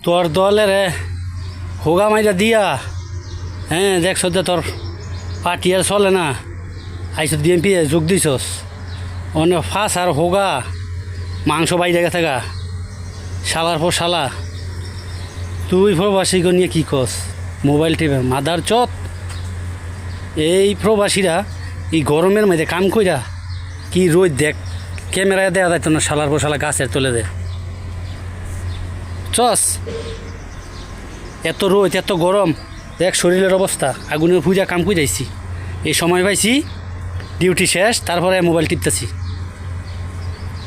তোর দলের হোগা মাইরা দিয়া হ্যাঁ দেখছ যে তোর পার্টি আর চলে না আইস বিএনপি যোগ দিছস অনেক ফাঁস আর হোগা মাংস বাইরে গেছে গা শালার পর শালা তুই প্রবাসীকে নিয়ে কী কস মোবাইল টিপে মাদার চত এই প্রবাসীরা এই গরমের মধ্যে কাম কইরা কি রোদ দেখ ক্যামেরায় দেওয়া যাইতো না শালার পর শালা গাছের তুলে দে চস এত রোদ এত গরম দেখ শরীরের অবস্থা আগুনের পূজা কাম করে যাইছি এই সময় পাইছি ডিউটি শেষ তারপরে মোবাইল টিপতেছি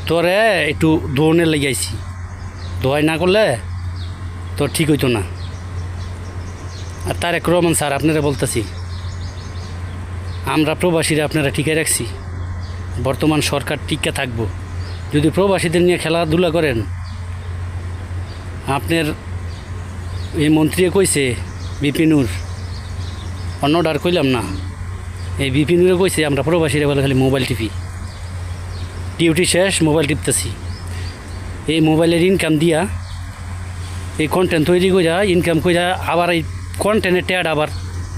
তোরে একটু দৌড়নের লেগে আইছি দোয়াই না করলে তোর ঠিক হইতো না আর তারেক রহমান স্যার আপনারা বলতেছি আমরা প্রবাসীরা আপনারা টিকে রাখছি বর্তমান সরকার টিকে থাকবো যদি প্রবাসীদের নিয়ে খেলাধুলা করেন আপনার এই মন্ত্রী কইছে বিপিনুর অন্যটা আর কইলাম না এই বিপিনুরে কইছে আমরা প্রবাসীরা বলে খালি মোবাইল টিপি ডিউটি শেষ মোবাইল টিপতেছি এই মোবাইলের ইনকাম দিয়া এই কন্টেন্ট তৈরি কইরা ইনকাম কইরা আবার এই কন্টেন্টের ট্যাড আবার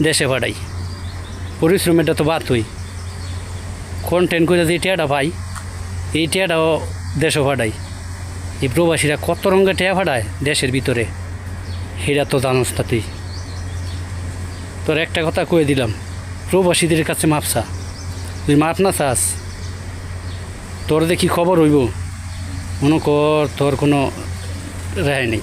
দেশে পাঠাই পরিশ্রমেরটা তো বাদ হই কন্টেন্ট করে যে ট্যাডা পাই এই ট্যাডাও দেশে পাঠাই এই প্রবাসীরা কত রঙের ট্যা ফাটায় দেশের ভিতরে সেটা তো জানোস না তুই তোর একটা কথা কয়ে দিলাম প্রবাসীদের কাছে মাপসা তুই মাপ না চাস তোর দেখি খবর হইব মনে কর তোর কোনো রেহাই নেই